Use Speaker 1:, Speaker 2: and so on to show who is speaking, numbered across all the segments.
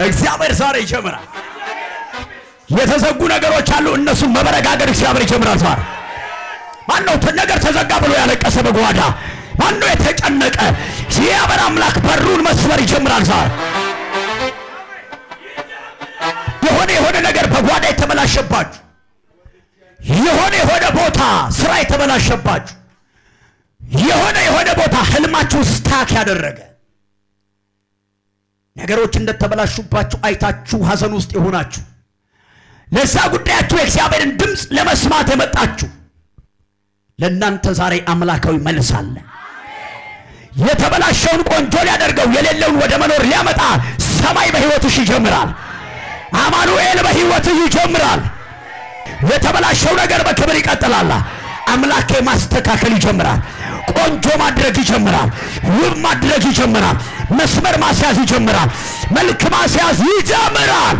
Speaker 1: እግዚአብሔር ዛሬ ይጀምራል። የተዘጉ ነገሮች አሉ፣ እነሱን መበረጋገር እግዚአብሔር ይጀምራል ዛሬ። ማነው ነገር ተዘጋ ብሎ ያለቀሰ በጓዳ? ማነው የተጨነቀ? እግዚአብሔር አምላክ በሩን መስበር ይጀምራል ዛሬ። የሆነ ነገር በጓዳ የተበላሸባችሁ፣ የሆነ ቦታ ስራ የተበላሸባችሁ፣ የሆነ ቦታ ህልማችሁ ስታክ ያደረገ ነገሮች እንደተበላሹባችሁ አይታችሁ ሐዘን ውስጥ የሆናችሁ፣ ለዛ ጉዳያችሁ የእግዚአብሔርን ድምፅ ለመስማት የመጣችሁ ለእናንተ ዛሬ አምላካዊ መልስ አለ። የተበላሸውን ቆንጆ ሊያደርገው የሌለውን ወደ መኖር ሊያመጣ ሰማይ በሕይወትሽ ይጀምራል። አማኑኤል በሕይወትህ ይጀምራል። የተበላሸው ነገር በክብር ይቀጥላል። አምላኬ ማስተካከል ይጀምራል። ቆንጆ ማድረግ ይጀምራል። ውብ ማድረግ ይጀምራል። መስመር ማስያዝ ይጀምራል። መልክ ማስያዝ ይጀምራል።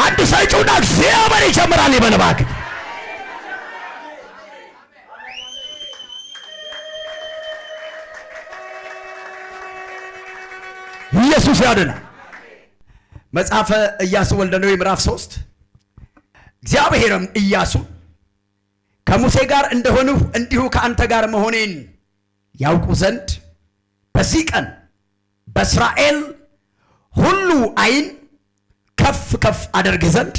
Speaker 1: አንድ ሰጪውና እግዚአብሔር ይጀምራል ይበልባክ። ኢየሱስ ያድናል። መጽሐፈ ኢያሱ ወልደ ነዌ ምዕራፍ 3 እግዚአብሔርም ኢያሱ ከሙሴ ጋር እንደሆንሁ እንዲሁ ከአንተ ጋር መሆኔን ያውቁ ዘንድ በዚህ ቀን በእስራኤል ሁሉ ዓይን ከፍ ከፍ አደርግ ዘንድ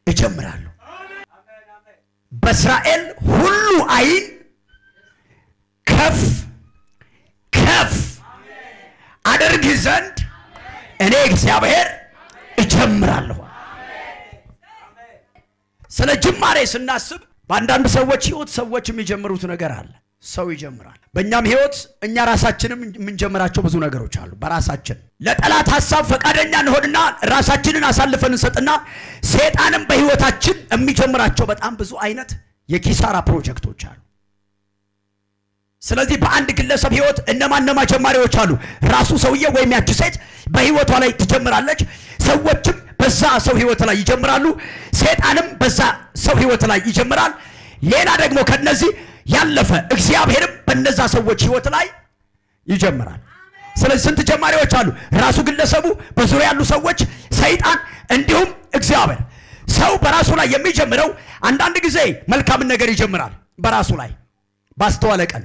Speaker 1: እጀምራለሁ። በእስራኤል ሁሉ ዓይን ከፍ ከፍ አደርግ ዘንድ እኔ እግዚአብሔር እጀምራለሁ። ስለ ጅማሬ ስናስብ በአንዳንድ ሰዎች ሕይወት ሰዎች የሚጀምሩት ነገር አለ። ሰው ይጀምራል። በእኛም ሕይወት እኛ ራሳችንም የምንጀምራቸው ብዙ ነገሮች አሉ። በራሳችን ለጠላት ሐሳብ ፈቃደኛ እንሆንና ራሳችንን አሳልፈን እንሰጥና ሰይጣንም በሕይወታችን የሚጀምራቸው በጣም ብዙ አይነት የኪሳራ ፕሮጀክቶች አሉ። ስለዚህ በአንድ ግለሰብ ሕይወት እነማን ጀማሪዎች አሉ? ራሱ ሰውዬ ወይም ያቺ ሴት በሕይወቷ ላይ ትጀምራለች። ሰዎችም በዛ ሰው ሕይወት ላይ ይጀምራሉ። ሰይጣንም በዛ ሰው ሕይወት ላይ ይጀምራል። ሌላ ደግሞ ከነዚህ ያለፈ እግዚአብሔርም በነዛ ሰዎች ሕይወት ላይ ይጀምራል። ስለዚህ ስንት ጀማሪዎች አሉ? ራሱ ግለሰቡ፣ በዙሪያ ያሉ ሰዎች፣ ሰይጣን እንዲሁም እግዚአብሔር። ሰው በራሱ ላይ የሚጀምረው አንዳንድ ጊዜ መልካምን ነገር ይጀምራል በራሱ ላይ ባስተዋለ ቀን፣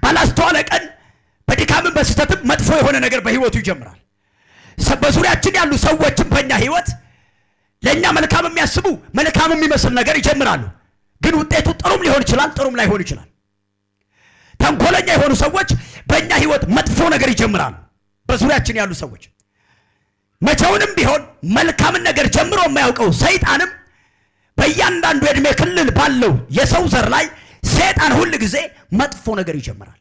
Speaker 1: ባላስተዋለ ቀን በድካምም በስተትም መጥፎ የሆነ ነገር በሕይወቱ ይጀምራል። በዙሪያችን ያሉ ሰዎችም በእኛ ሕይወት ለእኛ መልካም የሚያስቡ መልካም የሚመስል ነገር ይጀምራሉ። ግን ውጤቱ ጥሩም ሊሆን ይችላል፣ ጥሩም ላይሆን ይችላል። ተንኮለኛ የሆኑ ሰዎች በእኛ ሕይወት መጥፎ ነገር ይጀምራሉ። በዙሪያችን ያሉ ሰዎች መቼውንም ቢሆን መልካምን ነገር ጀምሮ የማያውቀው ሰይጣንም በእያንዳንዱ የዕድሜ ክልል ባለው የሰው ዘር ላይ ሰይጣን ሁል ጊዜ መጥፎ ነገር ይጀምራል።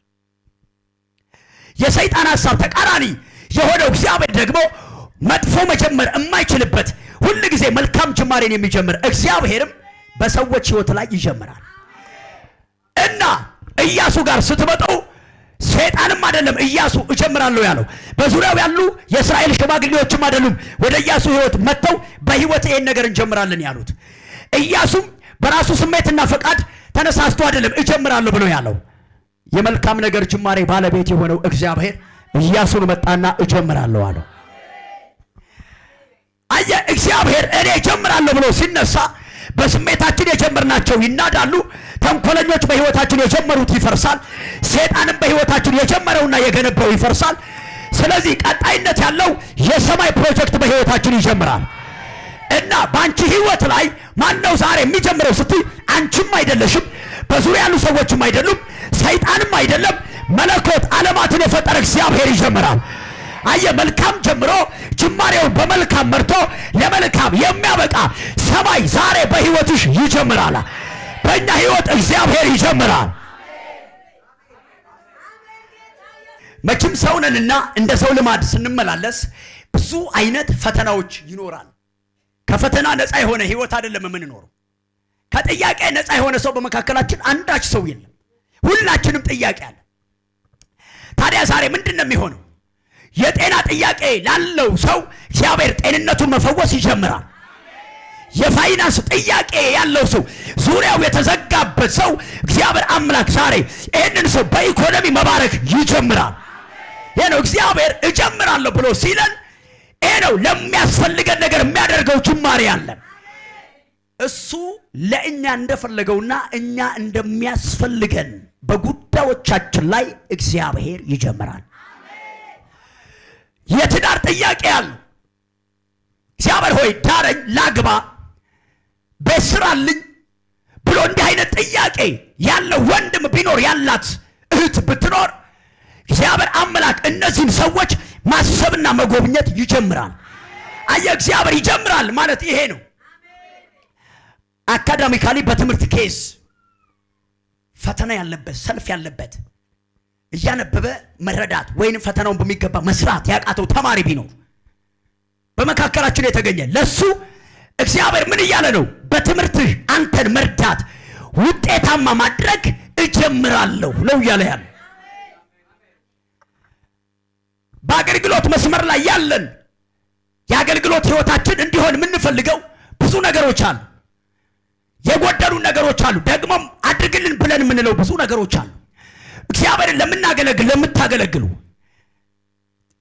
Speaker 1: የሰይጣን ሐሳብ ተቃራኒ የሆነው እግዚአብሔር ደግሞ መጥፎ መጀመር የማይችልበት ሁል ጊዜ መልካም ጅማሬን የሚጀምር እግዚአብሔርም በሰዎች ሕይወት ላይ ይጀምራል። እና ኢያሱ ጋር ስትመጡ ሰይጣንም አይደለም ኢያሱ እጀምራለሁ ያለው፣ በዙሪያው ያሉ የእስራኤል ሽማግሌዎችም አይደሉም ወደ ኢያሱ ሕይወት መጥተው በሕይወት ይሄን ነገር እንጀምራለን ያሉት። ኢያሱም በራሱ ስሜትና ፈቃድ ተነሳስቶ አይደለም እጀምራለሁ ብሎ ያለው። የመልካም ነገር ጅማሬ ባለቤት የሆነው እግዚአብሔር ኢያሱን መጣና እጀምራለሁ አለው። አየ እግዚአብሔር እኔ እጀምራለሁ ብሎ ሲነሳ በስሜታችን የጀመርናቸው ይናዳሉ። ተንኮለኞች በሕይወታችን የጀመሩት ይፈርሳል። ሰይጣንም በሕይወታችን የጀመረውና የገነባው ይፈርሳል። ስለዚህ ቀጣይነት ያለው የሰማይ ፕሮጀክት በሕይወታችን ይጀምራል። እና በአንቺ ሕይወት ላይ ማነው ዛሬ የሚጀምረው ስትይ አንቺም አይደለሽም፣ በዙሪያ ያሉ ሰዎችም አይደሉም፣ ሰይጣንም አይደለም፣ መለኮት ዓለማትን የፈጠረ እግዚአብሔር ይጀምራል። አየ መልካም ጀምሮ ጅማሬውን በመልካም መርቶ ለመልካም የሚያበቃ ሰማይ ዛሬ በሕይወትሽ ይጀምራል። በእኛ ሕይወት እግዚአብሔር ይጀምራል። መቼም ሰውነንና እንደ ሰው ልማድ ስንመላለስ ብዙ አይነት ፈተናዎች ይኖራል። ከፈተና ነፃ የሆነ ሕይወት አይደለም የምንኖረው። ከጥያቄ ነፃ የሆነ ሰው በመካከላችን አንዳች ሰው የለም። ሁላችንም ጥያቄ አለ። ታዲያ ዛሬ ምንድነው የሚሆነው? የጤና ጥያቄ ላለው ሰው እግዚአብሔር ጤንነቱን መፈወስ ይጀምራል። የፋይናንስ ጥያቄ ያለው ሰው፣ ዙሪያው የተዘጋበት ሰው እግዚአብሔር አምላክ ዛሬ ይህንን ሰው በኢኮኖሚ መባረክ ይጀምራል። ይሄ ነው እግዚአብሔር እጀምራለሁ ብሎ ሲለን ይሄ ነው ለሚያስፈልገን ነገር የሚያደርገው ጅማሬ አለ። እሱ ለእኛ እንደፈለገውና እኛ እንደሚያስፈልገን በጉዳዮቻችን ላይ እግዚአብሔር ይጀምራል። የትዳር ጥያቄ አለ። እግዚአብሔር ሆይ ዳረኝ፣ ላግባ፣ በስራልኝ ብሎ እንዲህ አይነት ጥያቄ ያለው ወንድም ቢኖር ያላት እህት ብትኖር እግዚአብሔር አምላክ እነዚህን ሰዎች ማሰብና መጎብኘት ይጀምራል። አየህ፣ እግዚአብሔር ይጀምራል ማለት ይሄ ነው። አካዳሚካሊ በትምህርት ኬዝ ፈተና ያለበት ሰልፍ ያለበት እያነበበ መረዳት ወይንም ፈተናውን በሚገባ መስራት ያቃተው ተማሪ ቢኖር በመካከላችን የተገኘ ለሱ እግዚአብሔር ምን እያለ ነው? በትምህርትህ አንተን መርዳት ውጤታማ ማድረግ እጀምራለሁ ነው እያለ ያለ። በአገልግሎት መስመር ላይ ያለን የአገልግሎት ህይወታችን እንዲሆን የምንፈልገው ብዙ ነገሮች አሉ። የጎደሉ ነገሮች አሉ። ደግሞም አድርግልን ብለን የምንለው ብዙ ነገሮች አሉ። እግዚአብሔርን ለምታገለግሉ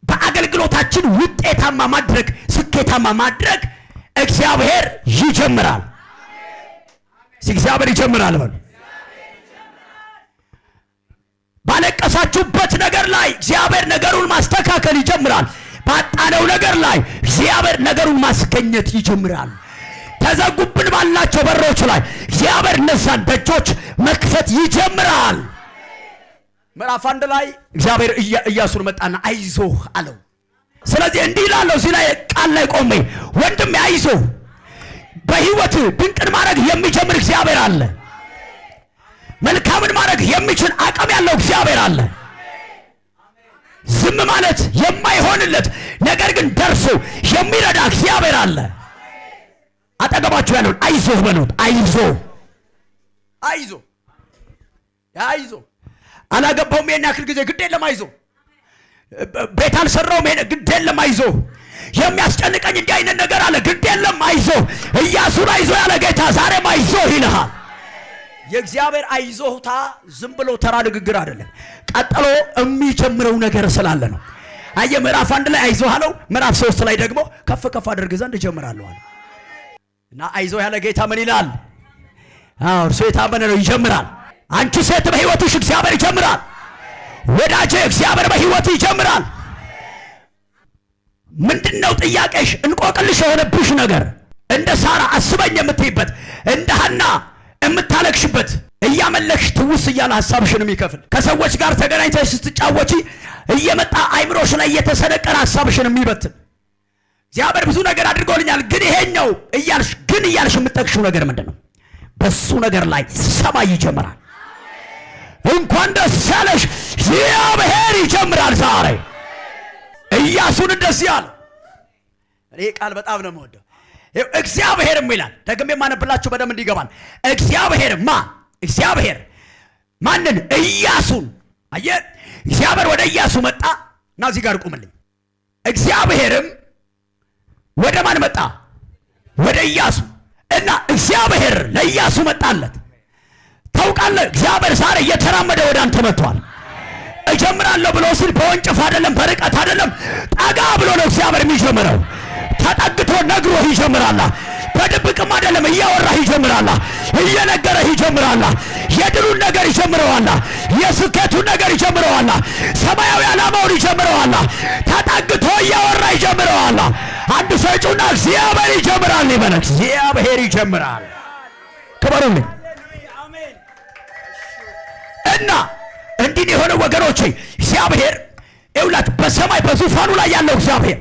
Speaker 1: በአገልግሎታችን ውጤታማ ማድረግ ስኬታማ ማድረግ እግዚአብሔር ይጀምራል። እግዚአብሔር ይጀምራል በሉ። ባለቀሳችሁበት ነገር ላይ እግዚአብሔር ነገሩን ማስተካከል ይጀምራል። ባጣነው ነገር ላይ እግዚአብሔር ነገሩን ማስገኘት ይጀምራል። ተዘጉብን ባላቸው በሮች ላይ እግዚአብሔር እነዛን ደጆች መክፈት ይጀምራል። ምዕራፍ 1 ላይ እግዚአብሔር ኢያሱን መጣና አይዞህ አለው። ስለዚህ እንዲህ ይላል እዚህ ላይ ቃል ላይ ቆሜ ወንድሜ አይዞህ፣ በህይወት ድንቅን ማድረግ የሚጀምር እግዚአብሔር አለ። መልካምን ማድረግ የሚችል አቅም ያለው እግዚአብሔር አለ። ዝም ማለት የማይሆንለት ነገር ግን ደርሶ የሚረዳ እግዚአብሔር አለ። አጠገባችሁ ያለውን አይዞህ በሉት። አይዞህ አይዞህ አይዞህ። አላገባውም ይሄን ያክል ጊዜ ግድ የለም አይዞህ። ቤት አልሰራውም ይሄን ግድ የለም አይዞህ። የሚያስጨንቀኝ እንዲህ አይነት ነገር አለ ግድ የለም አይዞህ። ኢያሱን አይዞህ ያለ ጌታ ዛሬም አይዞህ ይልሃል። የእግዚአብሔር አይዞህታ ዝም ብሎ ተራ ንግግር አይደለም። ቀጥሎ የሚጀምረው ነገር ስላለ ነው። አየህ፣ ምዕራፍ 1 ላይ አይዞህ አለው። ምዕራፍ 3 ላይ ደግሞ ከፍ ከፍ አድርግ ዘንድ እጀምራለሁ አለ። እና አይዞህ ያለ ጌታ ምን ይላል? እርሱ የታመነ ነው፣ ይጀምራል። አንቺ ሴት በህይወትሽ እግዚአብሔር ይጀምራል። ወዳጄ እግዚአብሔር በህይወትህ ይጀምራል። ምንድነው ጥያቄሽ? እንቆቅልሽ የሆነብሽ ነገር እንደ ሳራ አስበኝ የምትይበት እንደ ሐና የምታለቅሽበት እያመለክሽ ትውስ እያለ ሐሳብሽን የሚከፍል ከሰዎች ጋር ተገናኝተሽ ስትጫወቺ እየመጣ አይምሮሽ ላይ እየተሰነቀረ ሐሳብሽን የሚበትን እግዚአብሔር ብዙ ነገር አድርጎልኛል ግን ይሄኛው እያልሽ የምትጠቅሽው ነገር ምንድነው? በሱ ነገር ላይ ሰማይ ይጀምራል። እንኳን ደስ ያለሽ፣ እግዚአብሔር ይጀምራል ዛሬ። ኢያሱን እንደዚህ አለ። እኔ ቃል በጣም ነው የምወደው። እግዚአብሔርም ይላል ደግሜ የማነብላችሁ በደንብ እንዲገባል። እግዚአብሔር ማንን? ኢያሱን። አየህ፣ እግዚአብሔር ወደ ኢያሱ መጣ እና እዚህ ጋር ቁምልኝ። እግዚአብሔርም ወደ ማን መጣ? ወደ ኢያሱ። እና እግዚአብሔር ለኢያሱ መጣለት። ታውቃለህ፣ እግዚአብሔር ዛሬ እየተራመደ ወደ አንተ መጥቷል። እጀምራለሁ ብሎ ሲል በወንጭፍ አይደለም፣ በርቀት አይደለም፣ ጠጋ ብሎ ነው እግዚአብሔር የሚጀምረው። ተጠግቶ ነግሮህ ይጀምራል። በድብቅም አይደለም፣ እያወራህ ይጀምራል። እየነገረህ ይጀምራል። የድሉን ነገር ይጀምረዋል። የስኬቱን ነገር ይጀምረዋል። ሰማያዊ ዓላማውን ይጀምረዋል። ተጠግቶ እያወራ ይጀምረዋል። አንድ ሰጪውና እግዚአብሔር ይጀምራል ይበል። እግዚአብሔር ይጀምራል። ክበሩልኝ። እና እንዲህ የሆነ ወገኖቼ እግዚአብሔር ይውላችሁ በሰማይ በዙፋኑ ላይ ያለው እግዚአብሔር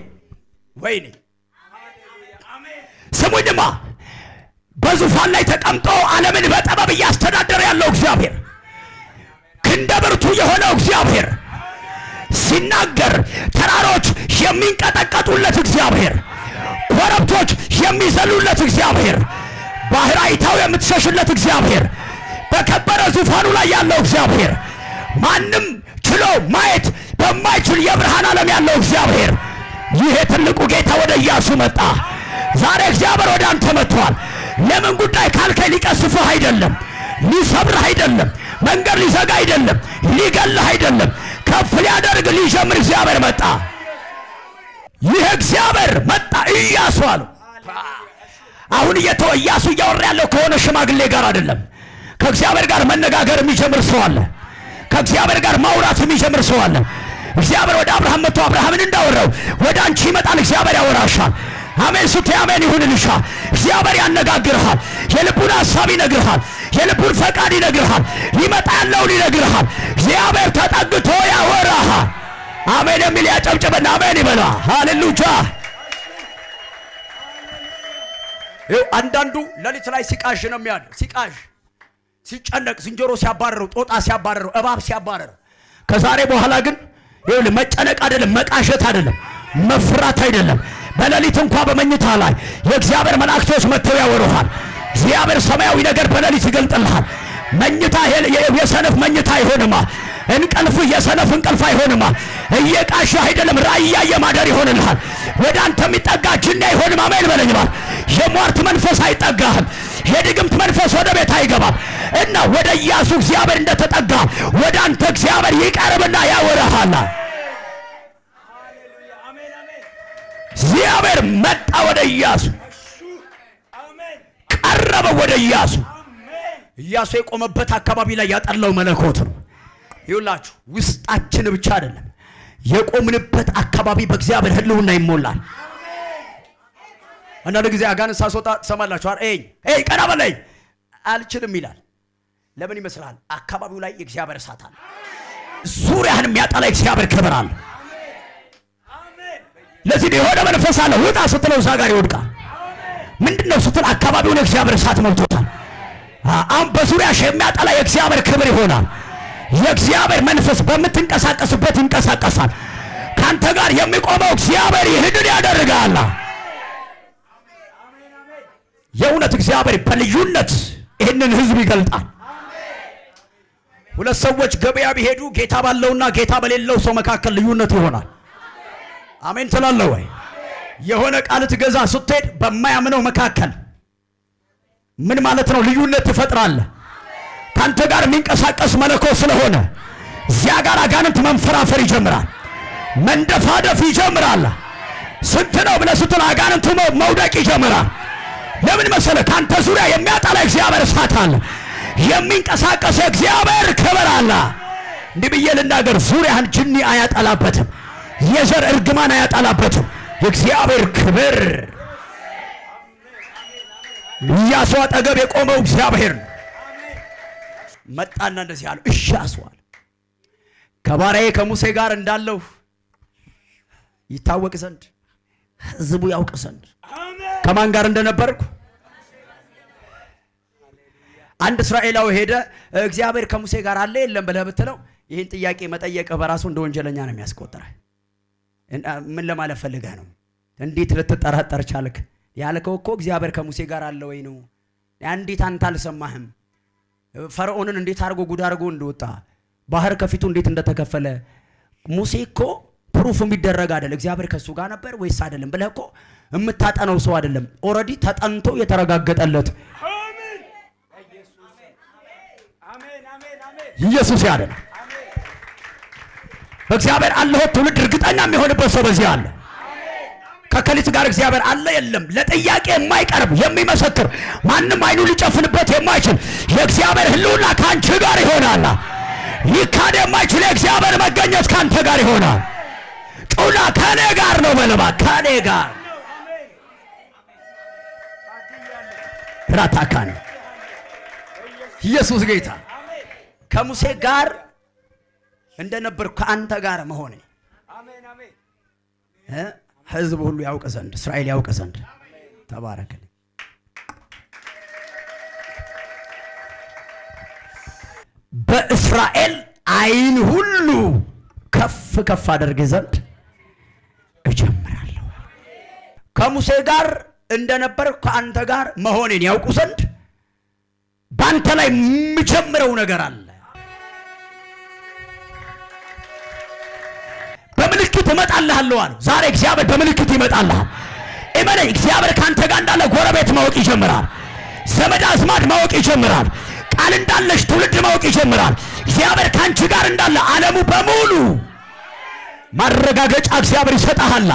Speaker 1: ወይኔ ስሙኝማ፣ በዙፋን ላይ ተቀምጦ ዓለምን በጥበብ እያስተዳደረ ያለው እግዚአብሔር፣ ክንደ ብርቱ የሆነው እግዚአብሔር፣ ሲናገር ተራሮች የሚንቀጠቀጡለት እግዚአብሔር፣ ኮረብቶች የሚዘሉለት እግዚአብሔር፣ ባህር አይታው የምትሸሽለት እግዚአብሔር፣ በከበረ ዙፋኑ ላይ ያለው እግዚአብሔር፣ ማንም ችሎ ማየት በማይችል የብርሃን ዓለም ያለው እግዚአብሔር፣ ይሄ ትልቁ ጌታ ወደ ኢያሱ መጣ። ዛሬ እግዚአብሔር ወደ አንተ መጥቷል። ለምን ጉዳይ ካልከኝ ሊቀስፍህ አይደለም፣ ሊሰብርህ አይደለም፣ መንገድ ሊዘጋ አይደለም፣ ሊገልህ አይደለም፣ ከፍ ሊያደርግ ሊጀምር እግዚአብሔር መጣ። ይህ እግዚአብሔር መጣ ኢያሱ አለው። አሁን ኢያሱ እያወራ ያለው ከሆነ ሽማግሌ ጋር አይደለም። ከእግዚአብሔር ጋር መነጋገር የሚጀምር ሰው አለ። ከእግዚአብሔር ጋር ማውራት የሚጀምር ሰው አለ። እግዚአብሔር ወደ አብርሃም መጥቶ አብርሃምን እንዳወራው ወደ አንቺ ይመጣል። እግዚአብሔር ያወራሻል። አሜን ስትይ አሜን ይሁንልሻል። እግዚአብሔር ያነጋግርሃል። የልቡን ሐሳብ ይነግርሃል። የልቡን ፈቃድ ይነግርሃል። ሊመጣ ያለውን ይነግርሃል። እግዚአብሔር ተጠግቶ ያወራሃል። አሜን የሚል ያጨብጭበና አሜን ይበላ። ሃሌሉያ። ይኸው አንዳንዱ ሌሊት ላይ ሲቃዥ ነው የሚያድር። ሲቃዥ ሲጨነቅ፣ ዝንጀሮ ሲያባረረው፣ ጦጣ ሲያባረረው፣ እባብ ሲያባረረው። ከዛሬ በኋላ ግን ይኸውልህ መጨነቅ አይደለም፣ መቃዠት አይደለም፣ መፍራት አይደለም። በሌሊት እንኳ በመኝታ ላይ የእግዚአብሔር መላእክቶች መጥተው ያወሩሃል። እግዚአብሔር ሰማያዊ ነገር በሌሊት ይገልጥልሃል። መኝታ የሰነፍ መኝታ አይሆንማ። እንቅልፍ የሰነፍ እንቅልፍ አይሆንማ። እየቃዠህ አይደለም፣ ራእይ እያየህ ማደር ይሆንልሃል። ወደ አንተ የሚጠጋ ጅኒ አይሆንም። አሜን በለኝ ባል። የሟርት መንፈስ አይጠጋህም። የድግምት መንፈስ ወደ ቤት አይገባም። እና ወደ ኢያሱ እግዚአብሔር እንደተጠጋ ወደ አንተ እግዚአብሔር ይቀርብና ያወራሃል። እግዚአብሔር መጣ ወደ ኢያሱ፣ ቀረበ ወደ ኢያሱ። ኢያሱ የቆመበት አካባቢ ላይ ያጠላው መለኮት ነው። ይውላችሁ ውስጣችን ብቻ አይደለም የቆምንበት አካባቢ በእግዚአብሔር ሕልውና ይሞላል። አንዳንድ ጊዜ አጋንንት ሳስወጣ ትሰማላችሁ። ኤይ ቀና በለኝ አልችልም ይላል። ለምን ይመስላል? አካባቢው ላይ የእግዚአብሔር እሳት አለ። ዙሪያህን የሚያጠላ የእግዚአብሔር ክብር አለ። ለዚህ የሆነ መንፈስ አለ። ውጣ ስትለው እዛ ጋር ይወድቃል። ምንድነው ስትል አካባቢውን የእግዚአብሔር እሳት ሞልቶታል። አሁን በዙሪያሽ የሚያጠላ የእግዚአብሔር ክብር ይሆናል። የእግዚአብሔር መንፈስ በምትንቀሳቀስበት ይንቀሳቀሳል። ካንተ ጋር የሚቆመው እግዚአብሔር ይህንን ያደርጋል። የእውነት እግዚአብሔር በልዩነት ይህንን ህዝብ ይገልጣል። ሁለት ሰዎች ገበያ ቢሄዱ ጌታ ባለውና ጌታ በሌለው ሰው መካከል ልዩነት ይሆናል። አሜን ትላለህ ወይ? የሆነ ቃል ትገዛ ስትሄድ በማያምነው መካከል ምን ማለት ነው? ልዩነት ትፈጥራለህ። ካንተ ጋር የሚንቀሳቀስ መለኮት ስለሆነ እዚያ ጋር አጋንንት መንፈራፈር ይጀምራል። መንደፋደፍ ይጀምራል። ስንት ነው ብለህ ስትል አጋንንቱ መውደቅ ይጀምራል። ለምን መሰለህ? ካንተ ዙሪያ የሚያጠላ እግዚአብሔር እሳት አለ። የሚንቀሳቀስ እግዚአብሔር ክብር አለ። እንዲህ ብዬ ልናገር፣ ዙሪያህን ጅኒ አያጠላበትም። የዘር እርግማን አያጠላበትም። የእግዚአብሔር ክብር ኢያሱ አጠገብ የቆመው እግዚአብሔር መጣና እንደዚህ አለ፣ እሺ አስዋል ከባሪያዬ ከሙሴ ጋር እንዳለው ይታወቅ ዘንድ ሕዝቡ ያውቅ ዘንድ ከማን ጋር እንደነበርኩ። አንድ እስራኤላዊ ሄደ እግዚአብሔር ከሙሴ ጋር አለ የለም ብለህ ብትለው ይህን ጥያቄ መጠየቅ በራሱ እንደ ወንጀለኛ ነው የሚያስቆጥረህ። ምን ለማለት ፈልገህ ነው? እንዴት ልትጠራጠር ቻልክ? ያልከው እኮ እግዚአብሔር ከሙሴ ጋር አለ ወይ ነው። እንዴት አንተ አልሰማህም? ፈርዖንን እንዴት አድርጎ ጉድ አድርጎ እንደወጣ፣ ባህር ከፊቱ እንዴት እንደተከፈለ። ሙሴ እኮ ፕሩፍ የሚደረግ አይደል እግዚአብሔር ከሱ ጋር ነበር ወይስ አይደለም ብለህ እኮ የምታጠነው ሰው አይደለም። ኦልሬዲ ተጠንቶ የተረጋገጠለት ኢየሱስ ያደነ በእግዚአብሔር አለህ ትውልድ እርግጠኛ የሚሆንበት ሰው በዚህ አለ። ከከሊት ጋር እግዚአብሔር አለ የለም ለጥያቄ የማይቀርብ የሚመሰክር ማንም አይኑ ሊጨፍንበት የማይችል የእግዚአብሔር ሕልውና ካንቺ ጋር ይሆናል። ይካድ የማይችል የእግዚአብሔር መገኘት ካንተ ጋር ይሆናል። ጩና ከኔ ጋር ነው በለባ ከኔ ጋር ራታካን ኢየሱስ ጌታ ከሙሴ ጋር እንደነበር ከአንተ ጋር መሆኔ ሕዝብ ሁሉ ያውቅ ዘንድ እስራኤል ያውቅ ዘንድ ተባረክልኝ። በእስራኤል አይን ሁሉ ከፍ ከፍ አደርግ ዘንድ እጀምራለሁ። ከሙሴ ጋር እንደነበር ከአንተ ጋር መሆኔን ያውቁ ዘንድ ባንተ ላይ የምጀምረው ነገር አለ። በምልክት እመጣልሃለሁ አለ። ዛሬ እግዚአብሔር በምልክት ይመጣልሃል። እመነኝ፣ እግዚአብሔር ካንተ ጋር እንዳለ ጎረቤት ማወቅ ይጀምራል። ዘመድ አዝማድ ማወቅ ይጀምራል። ቃል እንዳለሽ ትውልድ ማወቅ ይጀምራል። እግዚአብሔር ካንቺ ጋር እንዳለ ዓለሙ በሙሉ ማረጋገጫ እግዚአብሔር ይሰጣሃል።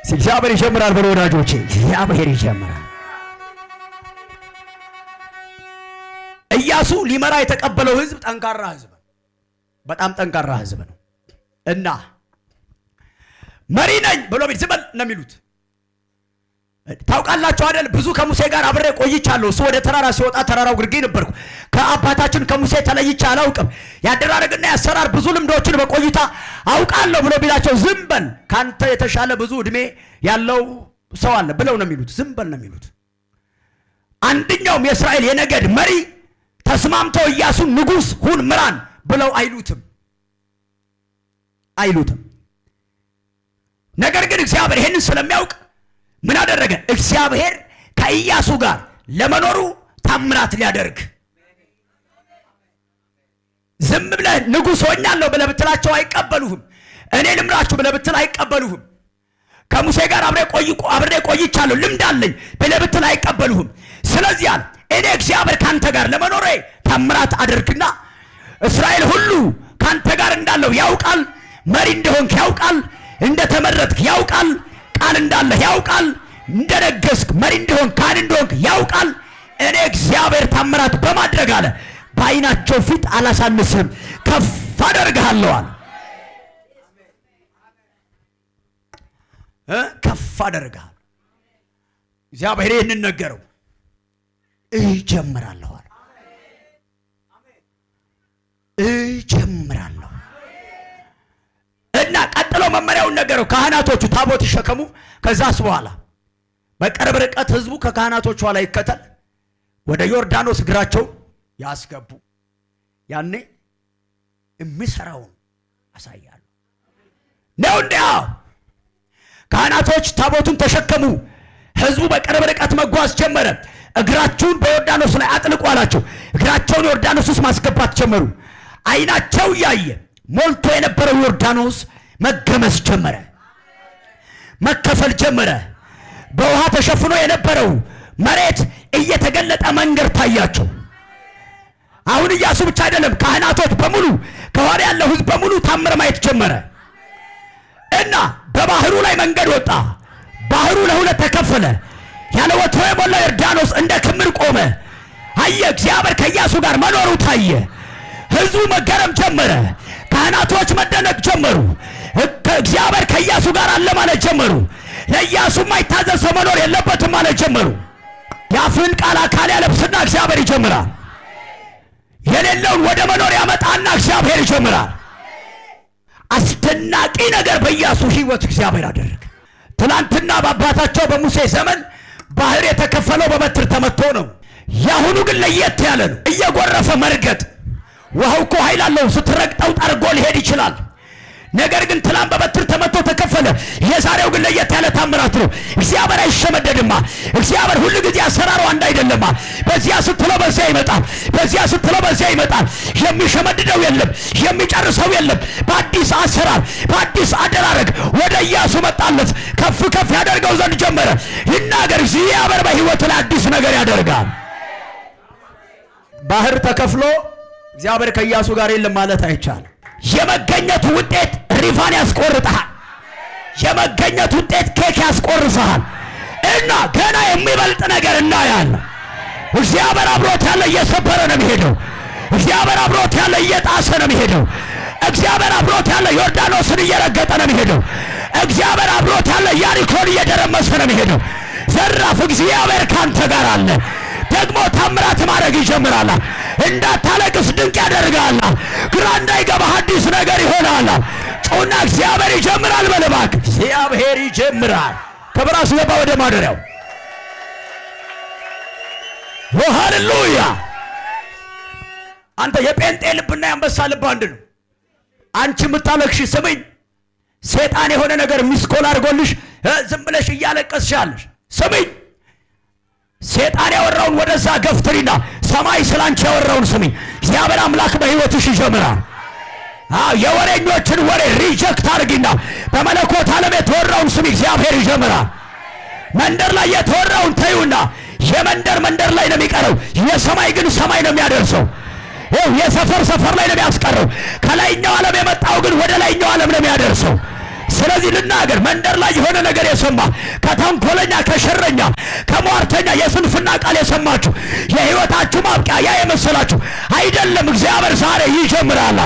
Speaker 1: እግዚአብሔር ይጀምራል ብሎ ወዳጆቼ እግዚአብሔር ይጀምራል። ኢያሱ ሊመራ የተቀበለው ህዝብ ጠንካራ ህዝብ፣ በጣም ጠንካራ ህዝብ ነው እና መሪ ነኝ ብሎ ቢዝበል ነው የሚሉት። ታውቃላችሁ አይደል? ብዙ ከሙሴ ጋር አብሬ ቆይቻለሁ። እሱ ወደ ተራራ ሲወጣ ተራራው ግርጌ ነበርኩ። ከአባታችን ከሙሴ ተለይቼ አላውቅም። ያደራረግና ያሰራር ብዙ ልምዶችን በቆይታ አውቃለሁ ብሎ ቢላቸው ዝም በል ካንተ የተሻለ ብዙ እድሜ ያለው ሰው አለ ብለው ነው የሚሉት። ዝም በል ነው የሚሉት። አንደኛውም የእስራኤል የነገድ መሪ ተስማምተው ኢያሱን ንጉሥ ሁን ምራን ብለው አይሉትም። ነገር ግን እግዚአብሔር ይሄንን ስለሚያውቅ ምን አደረገ? እግዚአብሔር ከኢያሱ ጋር ለመኖሩ ታምራት ሊያደርግ። ዝም ብለህ ንጉሥ ሆኛለሁ ብለህ ብትላቸው አይቀበሉህም። እኔ ልምራችሁ ብለህ ብትል አይቀበሉህም። ከሙሴ ጋር አብሬ ቆይቻለሁ ልምድ አለኝ ብለህ ብትል አይቀበሉህም። ስለዚህ እኔ እግዚአብሔር ካንተ ጋር ለመኖሬ ታምራት አድርግና እስራኤል ሁሉ ካንተ ጋር እንዳለው ያውቃል። መሪ እንደሆንክ ያውቃል። እንደተመረጥክ ያውቃል። ቃል እንዳለህ ያውቃል። እንደነገስክ መሪ እንደሆንክ ካህን እንደሆንክ ያውቃል። እኔ እግዚአብሔር ታምራት በማድረግ አለ በዓይናቸው ፊት አላሳንስህም፣ ከፍ አደርግሃለሁ አለ። ከፍ አደርግሃለሁ። እግዚአብሔር ይህንን ነገረው። እጀምራለሁ አለ። እጀምራለሁ እና ቀጥሎ መመሪያውን ነገረው። ካህናቶቹ ታቦት ይሸከሙ። ከዛስ በኋላ በቅርብ ርቀት ህዝቡ ከካህናቶቹ ኋላ ይከተል፣ ወደ ዮርዳኖስ እግራቸው ያስገቡ። ያኔ የሚሰራውን አሳያለሁ ነው እንዴ? ካህናቶች ታቦቱን ተሸከሙ። ህዝቡ በቅርብ ርቀት መጓዝ ጀመረ። እግራቸውን በዮርዳኖስ ላይ አጥልቁ አላቸው። እግራቸውን ዮርዳኖስ ውስጥ ማስገባት ጀመሩ። አይናቸው እያየ ሞልቶ የነበረው ዮርዳኖስ መገመስ ጀመረ፣ መከፈል ጀመረ። በውሃ ተሸፍኖ የነበረው መሬት እየተገለጠ መንገድ ታያቸው። አሁን ኢያሱ ብቻ አይደለም፣ ካህናቶች በሙሉ ከኋላ ያለው ህዝብ በሙሉ ታምር ማየት ጀመረ እና በባህሩ ላይ መንገድ ወጣ። ባህሩ ለሁለት ተከፈለ። ያለ ወትሮ የሞላው ዮርዳኖስ እንደ ክምር ቆመ። አየ እግዚአብሔር ከኢያሱ ጋር መኖሩ ታየ። ህዝቡ መገረም ጀመረ። ካህናቶች መደነቅ ጀመሩ። እግዚአብሔር ከኢያሱ ጋር አለ ማለት ጀመሩ። ለኢያሱ የማይታዘዝ ሰው መኖር የለበትም ማለት ጀመሩ። የአፍን ቃል አካል ያለብስና እግዚአብሔር ይጀምራል። የሌለውን ወደ መኖር ያመጣና እግዚአብሔር ይጀምራል። አስደናቂ ነገር በኢያሱ ህይወት እግዚአብሔር አደረገ። ትናንትና በአባታቸው በሙሴ ዘመን ባህር የተከፈለው በበትር ተመቶ ነው። ያሁኑ ግን ለየት ያለ ነው። እየጎረፈ መርገጥ። ውሃው እኮ ኃይል አለው። ስትረግጠው ጠርጎ ሊሄድ ይችላል። ነገር ግን ትላንት በበትር ተመቶ ተከፈለ። የዛሬው ግን ለየት ያለ ታምራት ነው። እግዚአብሔር አይሸመደድማ። እግዚአብሔር ሁሉ ጊዜ አሰራሩ አንድ አይደለማ። በዚያ ስትለው በዚያ ይመጣል፣ በዚያ ስትለው በዚያ ይመጣል። የሚሸመድደው የለም፣ የሚጨርሰው የለም። በአዲስ አሰራር፣ በአዲስ አደራረግ ወደ ኢያሱ መጣለት። ከፍ ከፍ ያደርገው ዘንድ ጀመረ። ይናገር። እግዚአብሔር በህይወት ላይ አዲስ ነገር ያደርጋል። ባህር ተከፍሎ እግዚአብሔር ከኢያሱ ጋር የለም ማለት አይቻልም። የመገኘቱ ውጤት ሪፋን ያስቆርጣል። የመገኘቱ ውጤት ኬክ ያስቆርሳል። እና ገና የሚበልጥ ነገር እናያለን። እግዚአብሔር አብሮት ያለ እየሰበረ ነው የሚሄደው። እግዚአብሔር አብሮት ያለ እየጣሰ ነው የሚሄደው። እግዚአብሔር አብሮት ያለ ዮርዳኖስን እየረገጠ ነው የሚሄደው። እግዚአብሔር አብሮት ያለ ያሪኮን እየደረመሰ ነው የሚሄደው። ዘራፍ እግዚአብሔር ካንተ ጋር አለ። ደግሞ ታምራት ማድረግ ይጀምራል። እንዳታለቅስ ድንቅ ያደርጋል። ግራ እንዳይገባ አዲስ ነገር ይሆናል። ጮና እግዚአብሔር ይጀምራል በልባክ። እግዚአብሔር ይጀምራል። ከበራስ ገባ ወደ ማደሪያው። ሃሌሉያ። አንተ የጴንጤ ልብና የአንበሳ ልብ አንድ ነው። አንቺ የምታለቅሽ ስሚኝ፣ ሰይጣን የሆነ ነገር ሚስኮል አድርጎልሽ ዝም ብለሽ እያለቀስሻለሽ ስሚኝ። ሰይጣን ያወራውን ወደዛ ገፍትሪና ሰማይ ስላንቺ ያወራውን ስሚ። እግዚአብሔር አምላክ በህይወትሽ ይጀምራል። የወሬኞችን ወሬ ሪጀክት አድርጊና በመለኮት ዓለም የተወራውን ስሚ። እግዚአብሔር ይጀምራል። መንደር ላይ የተወራውን ተዩና መንደር ላይ ነው የሚቀረው። የሰማይ ግን ሰማይ ነው የሚያደርሰው። የሰፈር ላይ ነው የሚያስቀረው። ከላይኛው ዓለም የመጣው ግን ወደ ላይኛው ዓለም ነው የሚያደርሰው። ስለዚህ ልናገር መንደር ላይ የሆነ ነገር የሰማ ከተንኮለኛ ከሸረኛ ከሟርተኛ የስንፍና ቃል የሰማችሁ የህይወታችሁ ማብቂያ ያ የመሰላችሁ አይደለም። እግዚአብሔር ዛሬ ይጀምራል።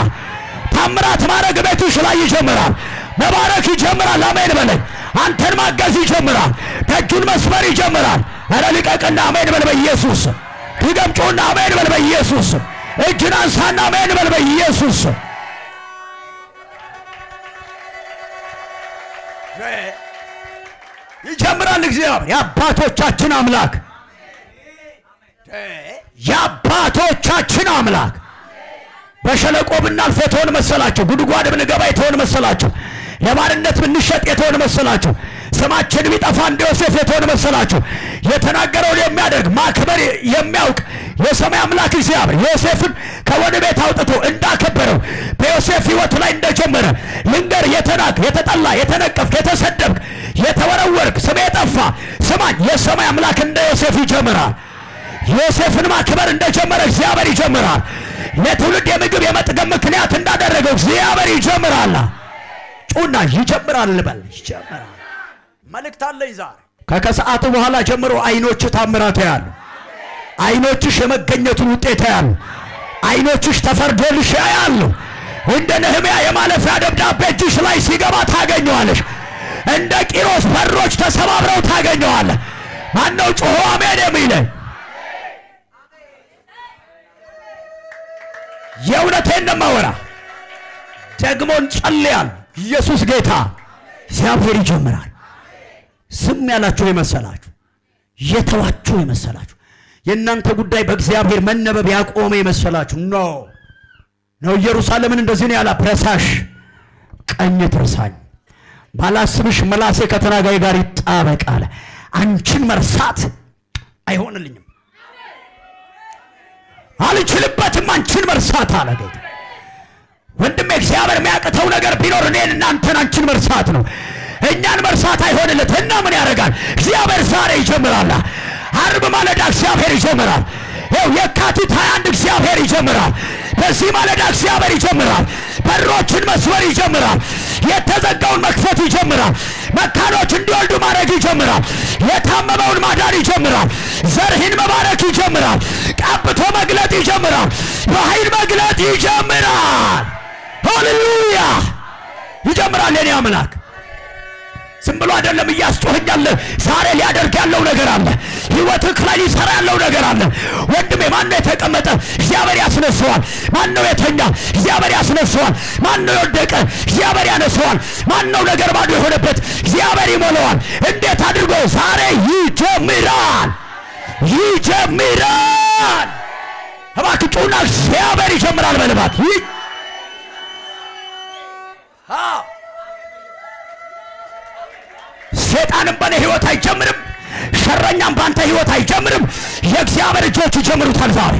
Speaker 1: ታምራት ማረግ ቤትሽ ላይ ይጀምራል። መባረክ ይጀምራል። አሜን በለኝ። አንተን ማገዝ ይጀምራል። ደጁን መስበር ይጀምራል። ኧረ ልቀቅና አሜን በል በኢየሱስ። ድገምጮና አሜን በል በኢየሱስ። እጅን አንሳና አሜን በል በኢየሱስ። ይጀምራል። እግዚአብሔር የአባቶቻችን አምላክ የአባቶቻችን አምላክ በሸለቆ ብናልፍ የተሆነ መሰላችሁ? ጉድጓድ ብንገባ የተሆነ መሰላችሁ? ለባርነት ብንሸጥ የተሆነ መሰላችሁ? ስማችን ቢጠፋ እንደ ዮሴፍ የተሆነ መሰላችሁ? የተናገረውን የሚያደርግ ማክበር የሚያውቅ የሰማይ አምላክ እግዚአብሔር ዮሴፍን ከወህኒ ቤት አውጥቶ እንዳከበረው በዮሴፍ ሕይወት ላይ እንደጀመረ ልንገር። የተናቅ የተጠላ የተነቀፍክ የተሰደብክ የተወረወርክ ስም የጠፋ ስማኝ፣ የሰማይ አምላክ እንደ ዮሴፍ ይጀምራል። ዮሴፍን ማክበር እንደጀመረ እግዚአብሔር ይጀምራል። ለትውልድ የምግብ የመጥገብ ምክንያት እንዳደረገው እግዚአብሔር ይጀምራል። ጩና ይጀምራል በል። ይጀምራል። መልእክት አለኝ ዛሬ። ከከሰዓቱ በኋላ ጀምሮ አይኖች ታምራት ያያሉ። አይኖችሽ የመገኘቱን ውጤት ያያሉ። አይኖችሽ ተፈርዶልሽ ያያሉ። እንደ ነህምያ የማለፊያ ደብዳቤ እጅሽ ላይ ሲገባ ታገኘዋለሽ። እንደ ቂሮስ በሮች ተሰባብረው ታገኘዋለህ። ማነው ጮሆ አሜን የሚለኝ? የእውነቴን እንደማወራ ደግሞ እንጸልያለን። ኢየሱስ ጌታ። እግዚአብሔር ይጀምራል። ዝም ያላችሁ የመሰላችሁ የተዋችሁ የመሰላችሁ የእናንተ ጉዳይ በእግዚአብሔር መነበብ ያቆመ የመሰላችሁ ነው። ኢየሩሳሌምን እንደዚህ ነው ያላት፣ ረሳሽ ቀኝ ትርሳኝ፣ ባላስብሽ መላሴ ከተናጋይ ጋር ይጣበቃል። አንቺን መርሳት አይሆንልኝም፣ አልችልበትም አንቺን መርሳት አለ ጌታ። ወንድሜ እግዚአብሔር የሚያቅተው ነገር ቢኖር እኔን እናንተን አንቺን መርሳት ነው። እኛን መርሳት አይሆንለት እና ምን ያደርጋል? እግዚአብሔር ዛሬ ይጀምራል። ዓርብ ማለዳ እግዚአብሔር ይጀምራል። የካቲት 21 እግዚአብሔር ይጀምራል። በዚህ ማለዳ እግዚአብሔር ይጀምራል። በሮችን መስበር ይጀምራል። የተዘጋውን መክፈት ይጀምራል። መካኖች እንዲወልዱ ማድረግ ይጀምራል። የታመመውን ማዳን ይጀምራል። ዘርህን መባረክ ይጀምራል። ቀብቶ መግለጥ ይጀምራል። በኃይል መግለጥ ይጀምራል። ሃሌሉያ! ይጀምራል የኔ አምላክ። ዝም ብሎ አይደለም እያስጮኸኛል። ዛሬ ሊያደርግ ያለው ነገር አለ። ሕይወትህ ላይ ሊሰራ ያለው ነገር አለ። ወንድሜ ማነው የተቀመጠ? እግዚአብሔር ያስነሳዋል። ማነው የተኛ? እግዚአብሔር ያስነሳዋል። ማነው የወደቀ? እግዚአብሔር ያነሳዋል። ማነው ነገር ባዶ የሆነበት? እግዚአብሔር ይሞላዋል። እንዴት አድርጎ? ዛሬ ይጀምራል። ይጀምራል። እባክህ ጩና እግዚአብሔር ይጀምራል በልባት። ሰይጣንም በኔ ህይወት አይጀምርም። ሸረኛም ባንተ ህይወት አይጀምርም። የእግዚአብሔር እጆች ይጀምሩታል ዛሬ።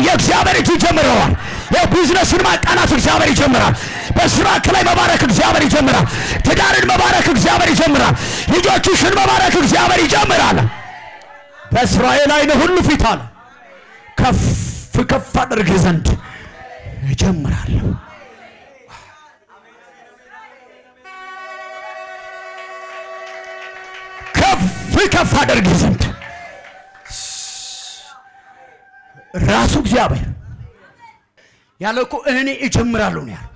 Speaker 1: የእግዚአብሔር እጅ ይጀምረዋል። የቢዝነስን ማቃናት እግዚአብሔር ይጀምራል። በስራክ ላይ መባረክ እግዚአብሔር ይጀምራል። ትዳርን መባረክ እግዚአብሔር ይጀምራል። ልጆችሽን መባረክ እግዚአብሔር ይጀምራል። በእስራኤል ዓይን ሁሉ ፊት አለ ከፍ ከፍ አድርግ ዘንድ እጀምራለሁ። ከፍ አድርግ ዘንድ ራሱ እግዚአብሔር ያለው እኮ እኔ እጀምራለሁ ነው ያለው።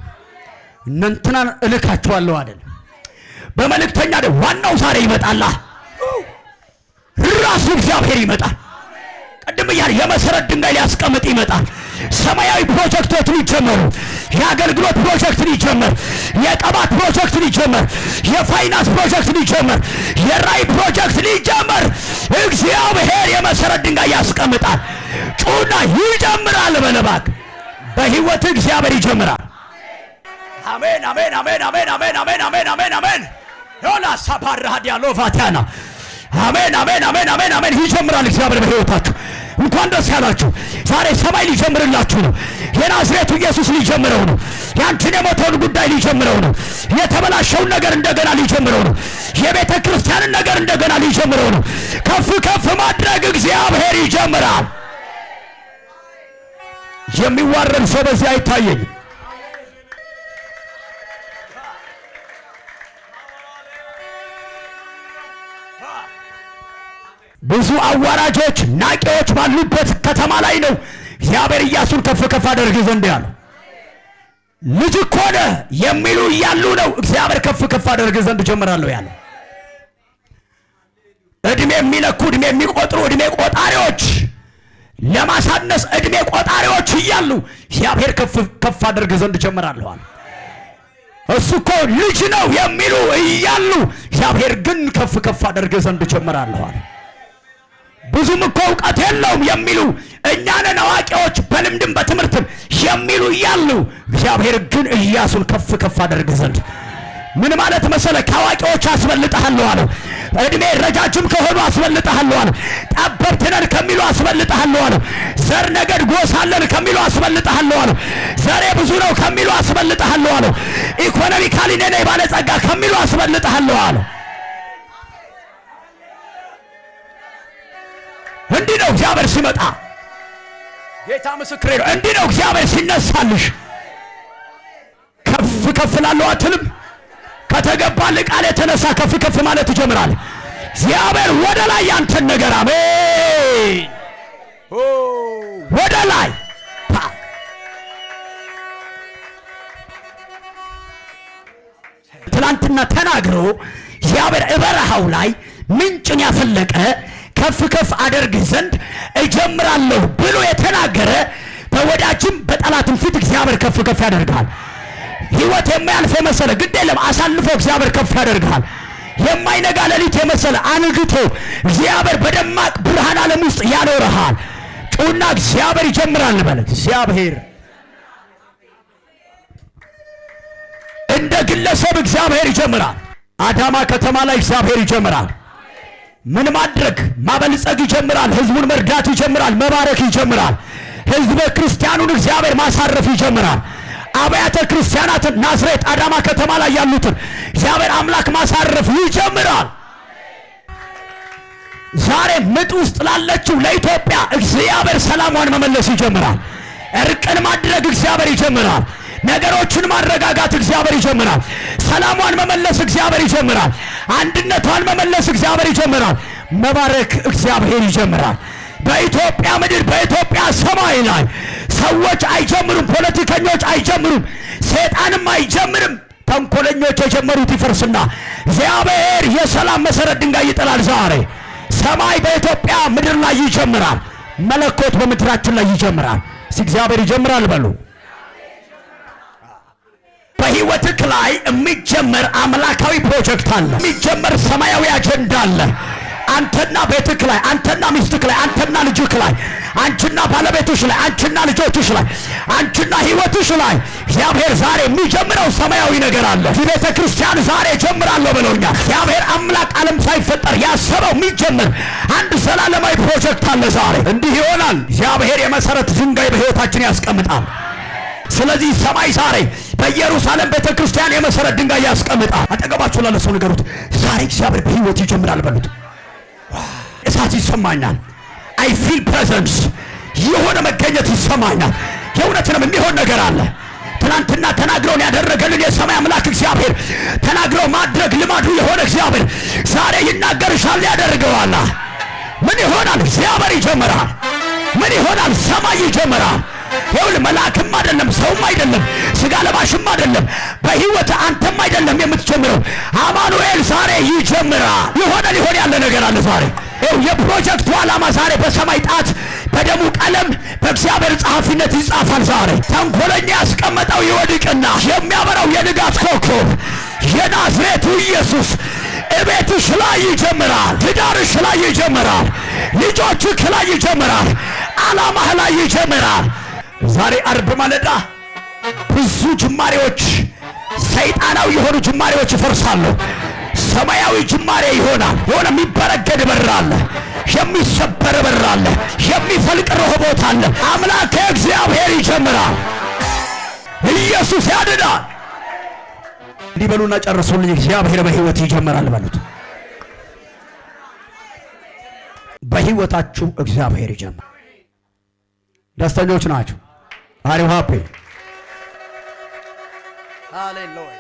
Speaker 1: እናንተን እልካችኋለሁ አይደል? በመልእክተኛ ነው። ዋናው ዛሬ ይመጣል። ራሱ እግዚአብሔር ይመጣል። ቀድም ያለ የመሰረት ድንጋይ ሊያስቀምጥ ይመጣል። ሰማያዊ ፕሮጀክቶች ሊጀመሩ፣ የአገልግሎት ፕሮጀክት ሊጀመር፣ የቀባት ፕሮጀክት ሊጀመር፣ የፋይናንስ ፕሮጀክት ሊጀመር፣ የራይ ፕሮጀክት ሊጀመር እግዚአብሔር የመሰረት ድንጋይ ያስቀምጣል። ጩና ይጀምራል በለባክ በህይወት እግዚአብሔር ይጀምራል። አሜን አሜን አሜን አሜን አሜን አሜን አሜን አሜን አሜን ዮላ ሳፓራ ዲያሎ ፋቲያና አሜን አሜን አሜን አሜን አሜን ይጀምራል እግዚአብሔር በህይወታችሁ። እንኳን ደስ ያላችሁ። ዛሬ ሰማይ ሊጀምርላችሁ ነው። የናዝሬቱ ኢየሱስ ሊጀምረው ነው። ያንቺን የሞተውን ጉዳይ ሊጀምረው ነው። የተበላሸውን ነገር እንደገና ሊጀምረው ነው። የቤተ ክርስቲያንን ነገር እንደገና ሊጀምረው ነው። ከፍ ከፍ ማድረግ እግዚአብሔር ይጀምራል። የሚዋረድ ሰው በዚህ አይታየኝም። ብዙ አዋራጆች ናቂዎች ባሉበት ከተማ ላይ ነው እግዚአብሔር ኢያሱን ከፍ ከፍ አደርግ ዘንድ ያለው። ልጅ እኮ ነህ የሚሉ እያሉ ነው እግዚአብሔር ከፍ ከፍ አደርግ ዘንድ ጀምራለሁ ያለው። እድሜ የሚለኩ እድሜ የሚቆጥሩ እድሜ ቆጣሪዎች፣ ለማሳነስ እድሜ ቆጣሪዎች እያሉ እግዚአብሔር ከፍ ከፍ አደርግ ዘንድ ጀምራለሁ አለ። እሱ እኮ ልጅ ነው የሚሉ እያሉ እግዚአብሔር ግን ከፍ ከፍ አደርግ ዘንድ ጀምራለሁ አለ። ብዙም እኮ እውቀት የለውም የሚሉ እኛ ነን አዋቂዎች በልምድም በትምህርትም የሚሉ እያሉ እግዚአብሔር ግን ኢያሱን ከፍ ከፍ አደርግ ዘንድ ምን ማለት መሰለ? ከአዋቂዎች አስበልጥሃለሁ አለው። እድሜ ረጃጅም ከሆኑ አስበልጥሃለሁ አለው። ጠበብት ነን ከሚሉ አስበልጥሃለሁ አለው። ዘር ነገድ ጎሳለን ከሚሉ አስበልጥሃለሁ አለው። ዘሬ ብዙ ነው ከሚሉ አስበልጥሃለሁ አለው። ኢኮኖሚካሊ ነኝ ባለጸጋ ከሚሉ አስበልጥሃለሁ አለው። እንዲህ ነው እግዚአብሔር ሲመጣ፣ ጌታ ምስክሬ ነው። እንዲህ ነው እግዚአብሔር ሲነሳልሽ። ከፍ ከፍ ላለሁ አትልም። ከተገባልህ ቃል የተነሳ ከፍ ከፍ ማለት ትጀምራለህ። እግዚአብሔር ወደ ላይ ያንተን ነገር አሜን፣ ወደ ላይ ትላንትና ተናግሮ እግዚአብሔር በረሃው ላይ ምንጭን ያፈለቀ ከፍ ከፍ አደርግ ዘንድ እጀምራለሁ ብሎ የተናገረ በወዳጅም በጠላትም ፊት እግዚአብሔር ከፍ ከፍ ያደርጋል። ሕይወት የማያልፍ የመሰለ ግድ የለም አሳልፎ እግዚአብሔር ከፍ ያደርጋል። የማይነጋ ሌሊት የመሰለ አንግቶ እግዚአብሔር በደማቅ ብርሃን ዓለም ውስጥ ያኖርሃል። ጩና እግዚአብሔር ይጀምራል በል። እግዚአብሔር እንደ ግለሰብ እግዚአብሔር ይጀምራል። አዳማ ከተማ ላይ እግዚአብሔር ይጀምራል። ምን ማድረግ ማበልጸግ ይጀምራል። ህዝቡን መርዳት ይጀምራል። መባረክ ይጀምራል። ህዝበ ክርስቲያኑን እግዚአብሔር ማሳረፍ ይጀምራል። አብያተ ክርስቲያናትን ናዝሬት አዳማ ከተማ ላይ ያሉትን እግዚአብሔር አምላክ ማሳረፍ ይጀምራል። ዛሬ ምጥ ውስጥ ላለችው ለኢትዮጵያ እግዚአብሔር ሰላሟን መመለስ ይጀምራል። እርቅን ማድረግ እግዚአብሔር ይጀምራል። ነገሮችን ማረጋጋት እግዚአብሔር ይጀምራል። ሰላሟን መመለስ እግዚአብሔር ይጀምራል። አንድነቷን መመለስ እግዚአብሔር ይጀምራል። መባረክ እግዚአብሔር ይጀምራል። በኢትዮጵያ ምድር በኢትዮጵያ ሰማይ ላይ ሰዎች አይጀምሩም፣ ፖለቲከኞች አይጀምሩም፣ ሰይጣንም አይጀምርም። ተንኮለኞች የጀመሩት ይፈርስና እግዚአብሔር የሰላም መሰረት ድንጋይ ይጥላል። ዛሬ ሰማይ በኢትዮጵያ ምድር ላይ ይጀምራል። መለኮት በምድራችን ላይ ይጀምራል። እግዚአብሔር ይጀምራል በሉ። በህይወትክ ላይ የሚጀመር አምላካዊ ፕሮጀክት አለ። የሚጀመር ሰማያዊ አጀንዳ አለ። አንተና ቤትክ ላይ፣ አንተና ሚስትክ ላይ፣ አንተና ልጅክ ላይ፣ አንቺና ባለቤትሽ ላይ፣ አንቺና ልጆችሽ ላይ፣ አንቺና ህይወትሽ ላይ እግዚአብሔር ዛሬ የሚጀምረው ሰማያዊ ነገር አለ። ቤተ ክርስቲያን ዛሬ ጀምራለሁ ብለውኛል። እግዚአብሔር አምላክ ዓለም ሳይፈጠር ያሰበው የሚጀምር አንድ ዘላለማዊ ፕሮጀክት አለ። ዛሬ እንዲህ ይሆናል። እግዚአብሔር የመሰረት ድንጋይ በህይወታችን ያስቀምጣል። ስለዚህ ሰማይ ዛሬ በኢየሩሳሌም ቤተ ክርስቲያን የመሰረት ድንጋይ ያስቀምጣል። አጠገባችሁ ላለ ሰው ንገሩት፣ ዛሬ እግዚአብሔር በህይወት ይጀምራል በሉት። እሳት ይሰማኛል። አይ ፊል ፕሬዘንስ፣ የሆነ መገኘት ይሰማኛል። የእውነትንም የሚሆን ነገር አለ። ትናንትና ተናግሮን ያደረገልን የሰማይ አምላክ እግዚአብሔር ተናግሮ ማድረግ ልማዱ የሆነ እግዚአብሔር ዛሬ ይናገርሻል፣ ያደርገዋል። ምን ይሆናል? እግዚአብሔር ይጀምራል። ምን ይሆናል? ሰማይ ይጀምራል። ይሁን መልአክም አይደለም፣ ሰውም አይደለም፣ ስጋ ለባሽም አይደለም፣ በህይወት አንተም አይደለም የምትጀምረው። አማኑኤል ዛሬ ይጀምራል። የሆነ ሊሆን ያለ ነገር አለ ዛሬ። የፕሮጀክቱ ዓላማ ዛሬ በሰማይ ጣት በደሙ ቀለም በእግዚአብሔር ጸሐፊነት ይጻፋል። ዛሬ ተንኮለኛ ያስቀመጠው ይወድቅና የሚያበራው የንጋት ኮከብ የናዝሬቱ ኢየሱስ እቤትሽ ላይ ይጀምራል። ትዳርሽ ላይ ይጀምራል። ልጆችህ ላይ ይጀምራል። ዓላማህ ላይ ይጀምራል። ዛሬ አርብ ማለዳ ብዙ ጅማሬዎች፣ ሰይጣናዊ የሆኑ ጅማሬዎች ይፈርሳሉ። ሰማያዊ ጅማሬ ይሆናል። የሆነ የሚበረገድ በር አለ፣ የሚሰበር በር አለ፣ የሚፈልቅ ረሆቦት አለ። አምላክ እግዚአብሔር ይጀምራል። ኢየሱስ ያድናል። እንዲህ በሉና ጨርሱልኝ። እግዚአብሔር በህይወት ይጀምራል በሉት። በህይወታችሁ እግዚአብሔር ይጀምራል። ደስተኞች ናችሁ? አር ዩ ሃፒ? ሃሌሉያ